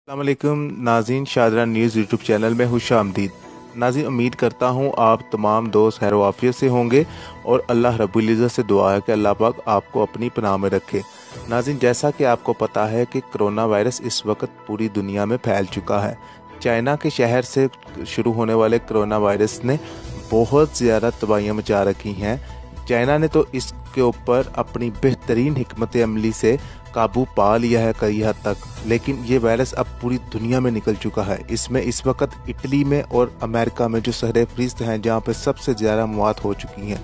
अस्सलामुअलैकुम नाज़रीन, Shahdara news YouTube channel में खुशामदीद। नाज़रीन, उम्मीद करता हूँ आप तमाम दोस्त खैर वाफियत से होंगे और अल्लाह रब्बुल इज़्ज़त से दुआ है कि अल्लाह पाक आपको अपनी पनाह में रखे। नाज़रीन, जैसा कि आपको पता है कि कोरोना वायरस इस वक्त पूरी दुनिया में फैल चुका है। चाइना के शहर से शुरू होने वाले कोरोना वायरस ने बहुत ज़्यादा तबाहियाँ मचा रखी हैं। चाइना ने तो इसके ऊपर अपनी बेहतरीन हिकमत अमली से काबू पा लिया है कई हद तक, लेकिन ये वायरस अब पूरी दुनिया में निकल चुका है। इसमें इस वक्त इटली में और अमेरिका में जो शहर फहरिस्त हैं जहाँ पर सबसे ज़्यादा मौत हो चुकी हैं।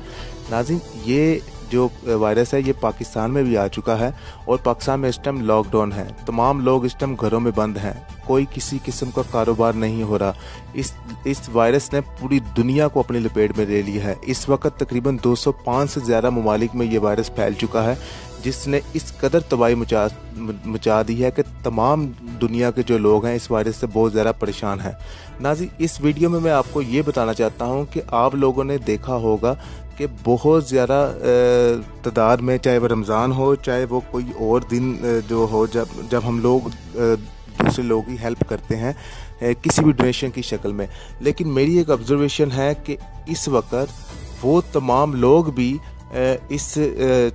नाज़रीन, ये जो वायरस है ये पाकिस्तान में भी आ चुका है और पाकिस्तान में इस टाइम लॉकडाउन है। तमाम लोग इस टाइम घरों में बंद हैं, कोई किसी किस्म का कारोबार नहीं हो रहा। इस वायरस ने पूरी दुनिया को अपनी लपेट में ले लिया है। इस वक्त तकरीबन 205 से ज़्यादा ममालिक में ये वायरस फैल चुका है, जिसने इस कदर तबाही मचा दी है कि तमाम दुनिया के जो लोग हैं इस वायरस से बहुत ज़्यादा परेशान हैं। नाज़रीन, इस वीडियो में मैं आपको ये बताना चाहता हूँ कि आप लोगों ने देखा होगा कि बहुत ज़्यादा तादाद में, चाहे वो रमज़ान हो चाहे वो कोई और दिन जो हो, जब हम लोग दूसरे लोगों की हेल्प करते हैं किसी भी डोनेशन की शक्ल में। लेकिन मेरी एक ऑब्जर्वेशन है कि इस वक्त वो तमाम लोग भी इस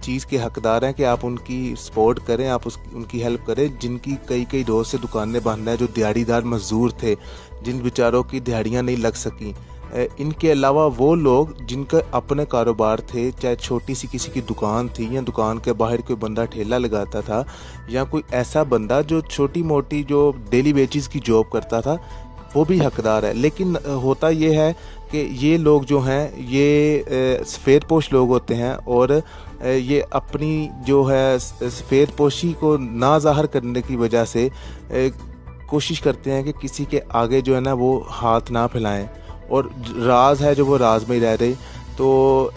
चीज़ के हकदार हैं कि आप उनकी सपोर्ट करें, आप उनकी हेल्प करें जिनकी कई रोज़ से दुकानें बंद हैं, जो दिहाड़ीदार मजदूर थे, जिन बेचारों की दिहाड़ियाँ नहीं लग सकी। इनके अलावा वो लोग जिनका अपने कारोबार थे, चाहे छोटी सी किसी की दुकान थी या दुकान के बाहर कोई बंदा ठेला लगाता था, या कोई ऐसा बंदा जो छोटी मोटी जो डेली वेजेस की जॉब करता था, वो भी हकदार है। लेकिन होता ये है कि ये लोग जो हैं ये सफ़ेद पोश लोग होते हैं और ये अपनी जो है सफ़ेद पोशी को ना ज़ाहिर करने की वजह से कोशिश करते हैं कि किसी के आगे जो है ना वो हाथ ना फैलाएं, और राज है जो वो राज में ही रह रहे। तो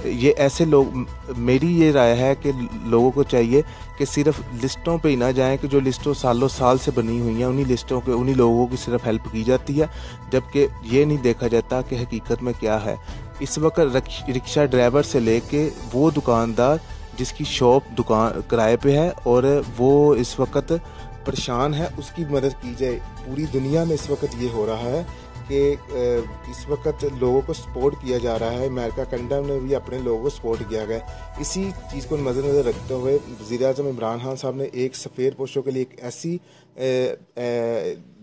ये ऐसे लोग, मेरी ये राय है कि लोगों को चाहिए कि सिर्फ लिस्टों पे ही ना जाएं कि जो लिस्टों सालों साल से बनी हुई हैं उन्हीं लिस्टों के उन्हीं लोगों की सिर्फ हेल्प की जाती है, जबकि ये नहीं देखा जाता कि हकीकत में क्या है। इस वक्त रिक्शा ड्राइवर से लेके वो दुकानदार जिसकी शॉप दुकान किराए पे है और वो इस वक्त परेशान है, उसकी मदद की जाए। पूरी दुनिया में इस वक्त ये हो रहा है कि इस वक्त लोगों को सपोर्ट किया जा रहा है। अमेरिका, कनाडा में भी अपने लोगों को सपोर्ट किया गया। इसी चीज़ को मद्देनज़र रखते हुए वज़ीर-ए-आज़म इमरान खान साहब ने एक सफ़ेद पोशों के लिए एक ऐसी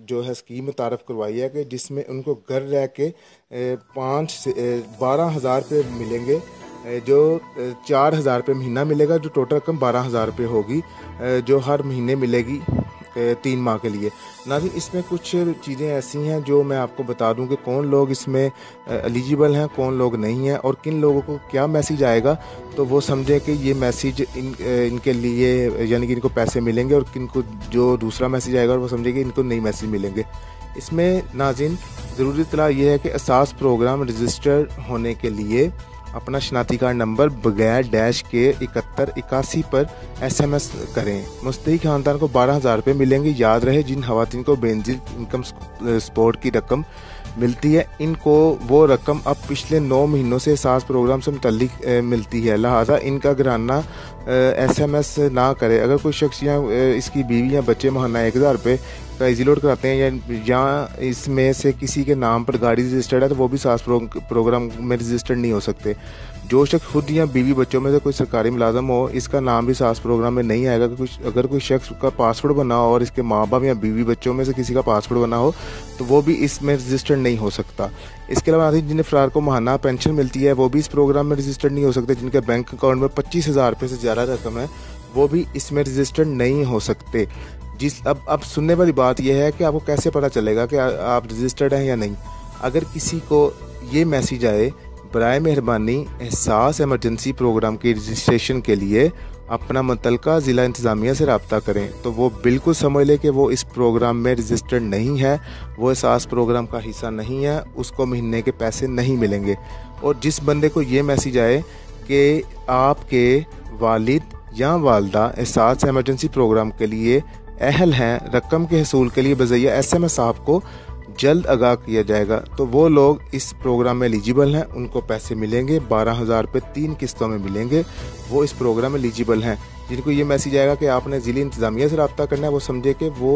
जो है स्कीम मुतारफ़ करवाई है कि जिसमें उनको घर रह के 5 से 12,000 रुपये मिलेंगे, जो 4,000 रुपये महीना मिलेगा, जो टोटल रकम 12,000 रुपये होगी, जो हर महीने मिलेगी 3 माह के लिए। नाज़रीन, इसमें कुछ चीज़ें ऐसी हैं जो मैं आपको बता दूं कि कौन लोग इसमें एलिजिबल हैं, कौन लोग नहीं हैं, और किन लोगों को क्या मैसेज आएगा तो वो समझें कि ये मैसेज इनके लिए, यानी कि इनको पैसे मिलेंगे, और किनको जो दूसरा मैसेज आएगा और वो समझेंगे इनको नई मैसेज मिलेंगे। इसमें नाज़रीन ज़रूरी इत्तला ये है कि असास प्रोग्राम रजिस्टर होने के लिए अपना शनाती कार्ड नंबर बगैर डैश के 7181 पर SMS करें। मुस्तहिक खानदान को 12,000 रुपये मिलेंगे। याद रहे, जिन खवातीन को बेनज़ील इनकम सपोर्ट की रकम मिलती है, इनको वो रकम अब पिछले 9 महीनों से सास प्रोग्राम से मुतल्लिक मिलती है, लिहाजा इनका घराना SMS ना करे। अगर कोई शख्स या इसकी बीवी या बच्चे माहाना 1,000 रुपये का इजी लोड कराते हैं या इसमें से किसी के नाम पर गाड़ी रजिस्टर्ड है तो वो भी सास प्रोग्राम में रजिस्टर्ड नहीं हो सकते। जो शख्स खुद या बीवी बच्चों में से कोई सरकारी मुलाजम हो, इसका नाम भी सास प्रोग्राम में नहीं आएगा। अगर कोई शख्स का पासपोर्ट बना हो और इसके माँ बाप या बीवी बच्चों में से किसी का पासपोर्ट बना हो तो वो भी इसमें रजिस्टर्ड नहीं हो सकता। इसके अलावा जिन अफराद को माहाना पेंशन मिलती है वो भी इस प्रोग्राम में रजिस्टर्ड नहीं हो सकते। जिनके बैंक अकाउंट में 25,000 रुपये से ज़्यादा रकम है वो भी इसमें रजिस्टर्ड नहीं हो सकते। अब सुनने वाली बात यह है कि आपको कैसे पता चलेगा कि आप रजिस्टर्ड हैं या नहीं। अगर किसी को ये मैसेज आए, बराए मेहरबानी एहसास इमरजेंसी प्रोग्राम के रजिस्ट्रेशन के लिए अपना मुतल्लिका ज़िला इंतज़ामिया से रब्ता करें, तो वो बिल्कुल समझ ले कि वो इस प्रोग्राम में रजिस्टर्ड नहीं है, वो एहसास प्रोग्राम का हिस्सा नहीं है, उसको महीने के पैसे नहीं मिलेंगे। और जिस बंदे को ये मैसेज आए कि आपके वालिद या वालदा एहसास इमरजेंसी प्रोग्राम के लिए अहल हैं, रकम के हसूल के लिए बज़रिया SMS आपको जल्द आगाह किया जाएगा, तो वो लोग इस प्रोग्राम में एलिजिबल हैं, उनको पैसे मिलेंगे। 12,000 रुपये 3 किस्तों में मिलेंगे, वो इस प्रोग्राम में एलिजिबल हैं। जिनको ये मैसेज आएगा कि आपने ज़िला इंतज़ामिया से रब्ता करना है, वो समझे कि वो